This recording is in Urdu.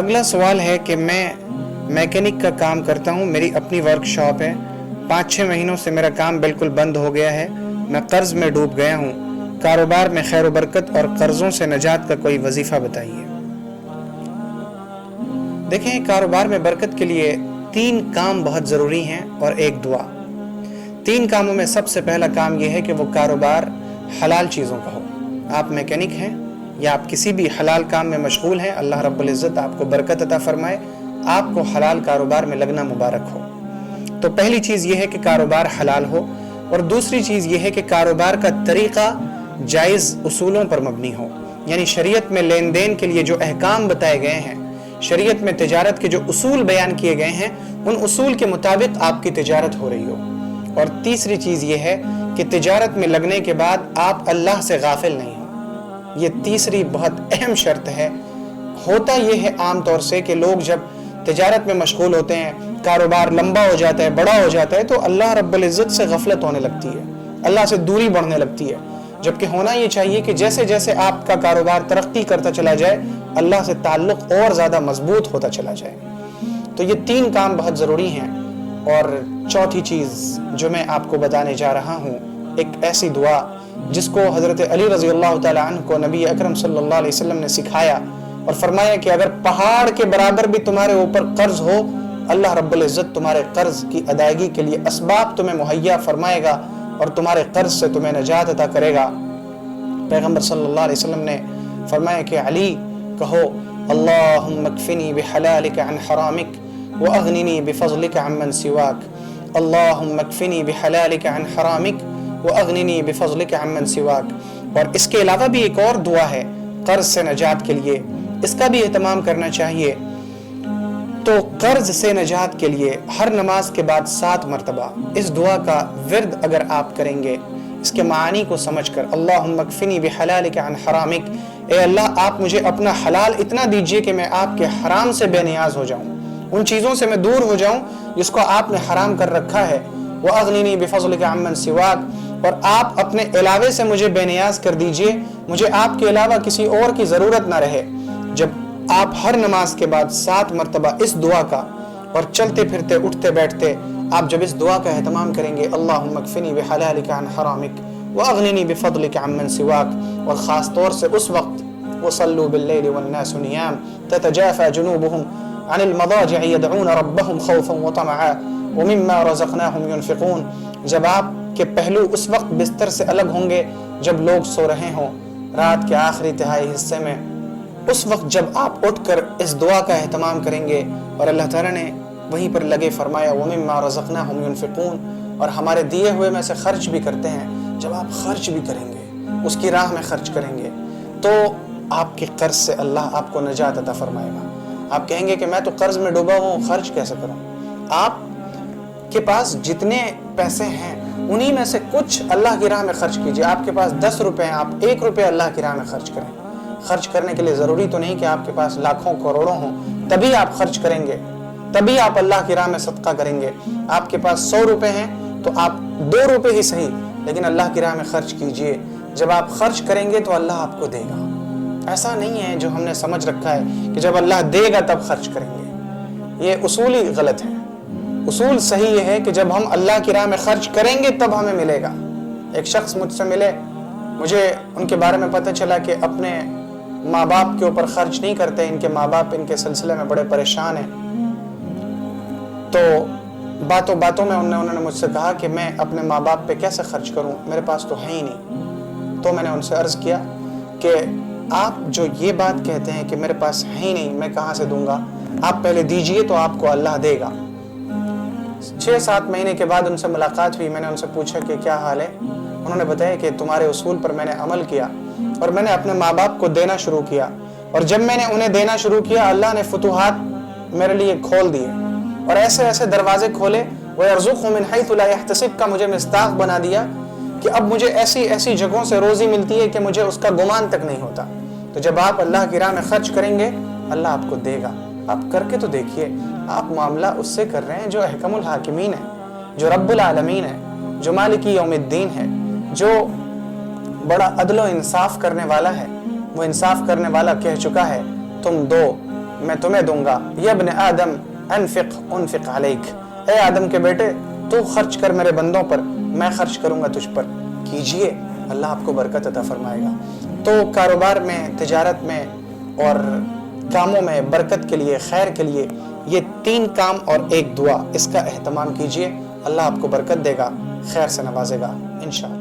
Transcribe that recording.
اگلا سوال ہے کہ میں میکینک کا کام کرتا ہوں، میری اپنی ورک شاپ ہے، 5-6 مہینوں سے میرا کام بالکل بند ہو گیا ہے، میں قرض میں ڈوب گیا ہوں، کاروبار میں خیر و برکت اور قرضوں سے نجات کا کوئی وظیفہ بتائیے۔ دیکھیں، کاروبار میں برکت کے لیے 3 کام بہت ضروری ہیں اور ایک دعا۔ 3 کاموں میں سب سے پہلا کام یہ ہے کہ وہ کاروبار حلال چیزوں کا ہو۔ آپ میکینک ہیں یا آپ کسی بھی حلال کام میں مشغول ہیں، اللہ رب العزت آپ کو برکت عطا فرمائے، آپ کو حلال کاروبار میں لگنا مبارک ہو۔ تو پہلی چیز یہ ہے کہ کاروبار حلال ہو، اور دوسری چیز یہ ہے کہ کاروبار کا طریقہ جائز اصولوں پر مبنی ہو، یعنی شریعت میں لین دین کے لیے جو احکام بتائے گئے ہیں، شریعت میں تجارت کے جو اصول بیان کیے گئے ہیں، ان اصول کے مطابق آپ کی تجارت ہو رہی ہو۔ اور تیسری چیز یہ ہے کہ تجارت میں لگنے کے بعد آپ اللہ سے غافل نہیں ہوں۔ یہ تیسری بہت اہم شرط ہے۔ ہوتا یہ ہے عام طور سے کہ لوگ جب تجارت میں مشغول ہوتے ہیں، کاروبار لمبا ہو جاتا ہے، بڑا ہو جاتا ہے، تو اللہ رب العزت سے غفلت ہونے لگتی ہے، اللہ سے دوری بڑھنے لگتی ہے، جبکہ ہونا یہ چاہیے کہ جیسے جیسے آپ کا کاروبار ترقی کرتا چلا جائے، اللہ سے تعلق اور زیادہ مضبوط ہوتا چلا جائے۔ تو یہ 3 کام بہت ضروری ہیں۔ اور چوتھی چیز جو میں آپ کو بتانے جا رہا ہوں، ایک ایسی دعا جس کو حضرت علی رضی اللہ تعالیٰ عنہ کو نبی اکرم صلی اللہ علیہ وسلم نے سکھایا اور فرمایا کہ اگر پہاڑ کے برابر بھی تمہارے اوپر قرض ہو، اللہ رب العزت تمہارے قرض کی ادائیگی کے لیے اسباب تمہیں مہیا فرمائے گا اور تمہارے قرض سے تمہیں نجات عطا کرے گا۔ پیغمبر صلی اللہ علیہ وسلم نے فرمایا کہ علی کہو، اللہم اکفنی بحلالک عن حرامک واغننی بفضلک عمن سواک، اللہم اکفنی بحلالک عن حرامک واغننی بفضلک عمن سواک۔ اور اس کے علاوہ بھی ایک اور دعا ہے قرض سے نجات کے لیے، اس کا بھی اہتمام کرنا چاہیے۔ تو قرض سے نجات کے لیے ہر نماز کے بعد 7 مرتبہ اس دعا کا ورد اگر آپ کریں گے، اس کے معانی کو سمجھ کر، اللہم اکفنی بحلالک عن حرامک، اے اللہ آپ مجھے اپنا حلال اتنا دیجئے کہ میں آپ کے حرام سے بے نیاز ہو جاؤں، ان چیزوں سے میں دور ہو جاؤں جس کو آپ نے حرام کر رکھا ہے، وَأَغْنِنِي بِفَضْلِكَ عَمَّنْ سِوَاكَ، اور آپ اپنے علاوے سے مجھے بے نیاز کر دیجئے، مجھے آپ کے علاوہ کسی اور کی ضرورت نہ رہے۔ جب آپ ہر نماز کے بعد 7 مرتبہ اس دعا کا، اور چلتے پھرتے اٹھتے بیٹھتے آپ جب اس دعا کا اہتمام کریں گے، اللہم اکفنی بحلالک عن حرامک واغننی بفضلک عمن سواک، اور خاص طور سے اس وقت وصلوا باللیل والناس نیام تتجافى جنوبهم عن المضاجع يدعون ربهم خوفا وطمعا ومما رزقناهم ينفقون، جب آپ کے پہلو اس وقت بستر سے الگ ہوں گے جب لوگ سو رہے ہوں رات کے آخری تہائی حصے میں، اس وقت جب آپ اٹھ کر اس دعا کا اہتمام کریں گے، اور اللہ تعالیٰ نے وہیں پر لگے فرمایا وَمِمَّا رَزَقْنَاهُمْ يُنْفِقُونَ، اور ہمارے دیے ہوئے میں سے خرچ بھی کرتے ہیں، جب آپ خرچ بھی کریں گے، اس کی راہ میں خرچ کریں گے، تو آپ کے قرض سے اللہ آپ کو نجات عطا فرمائے گا۔ آپ کہیں گے کہ میں تو قرض میں ڈوبا ہوں، خرچ کیسے کروں؟ آپ کے پاس جتنے پیسے ہیں انہی میں سے کچھ اللہ کی راہ میں خرچ کیجئے۔ آپ کے پاس 10 روپے ہیں، آپ 1 روپے اللہ کی راہ میں خرچ کریں۔ خرچ کرنے کے لیے ضروری تو نہیں کہ آپ کے پاس لاکھوں کروڑوں ہوں، تبھی آپ خرچ کریں گے، تبھی آپ اللہ کی راہ میں صدقہ کریں گے۔ آپ کے پاس 100 روپے ہیں تو آپ 2 روپے ہی صحیح، لیکن اللہ کی راہ میں خرچ کیجئے۔ جب آپ خرچ کریں گے تو اللہ آپ کو دے گا۔ ایسا نہیں ہے جو ہم نے سمجھ رکھا ہے کہ جب اللہ دے گا تب خرچ کریں گے، یہ اصول ہی غلط ہے۔ اصول صحیح یہ ہے کہ جب ہم اللہ کی راہ میں خرچ کریں گے تب ہمیں ملے گا۔ ایک شخص مجھ سے ملے، مجھے ان کے بارے میں پتہ چلا کہ اپنے ماں باپ کے اوپر خرچ نہیں کرتے، ان کے ماں باپ ان کے سلسلے میں بڑے پریشان ہیں۔ تو باتوں باتوں میں انہوں نے مجھ سے کہا کہ میں اپنے ماں باپ پہ کیسے خرچ کروں، میرے پاس تو ہے ہی نہیں۔ تو میں نے ان سے عرض کیا کہ آپ جو یہ بات کہتے ہیں کہ میرے پاس ہے ہی نہیں، میں کہاں سے دوں گا، آپ پہلے دیجئے تو آپ کو اللہ دے گا۔ 6-7 مہینے کے بعد ان سے ملاقات ہوئی، میں نے ان سے پوچھا کہ کیا حال ہے؟ انہوں نے بتایا کہ تمہارے اصول پر میں نے عمل کیا اور میں نے اپنے ماں باپ کو دینا شروع کیا، اور جب میں نے انہیں دینا شروع کیا اللہ نے فتوحات میرے لیے کھول دیے، اور ایسے ایسے دروازے کھولے، وَيَرْزُقْهُ مِنْ حَيْثُ لَا يَحْتَسِبْ کا مجھے مصداق بنا دیا کہ اب مجھے ایسی ایسی جگہوں سے روزی ملتی ہے کہ مجھے اس کا گمان تک نہیں ہوتا۔ تو جب آپ اللہ کی راہ میں خرچ کریں گے اللہ آپ کو دے گا۔ آپ کر کے تو دیکھیے، آپ معاملہ اس سے کر رہے ہیں جو احکم الحاکمین ہے، جو رب العالمین ہے، جو مالکی یوم الدین ہے، جو بڑا عدل و انصاف کرنے والا ہے۔ وہ انصاف کرنے والا کہہ چکا ہے تم دو میں تمہیں دوں گا. یا ابن آدم انفق انفق علیک, اے آدم کے بیٹے تو خرچ کر میرے بندوں پر, میں خرچ کروں گا تجھ پر. کیجئے, اللہ آپ کو برکت عطا فرمائے گا. تو کاروبار میں, تجارت میں اور کاموں میں برکت کے لیے, خیر کے لیے یہ 3 کام اور 1 دعا, اس کا اہتمام کیجئے. اللہ آپ کو برکت دے گا, خیر سے نوازے گا انشاءاللہ.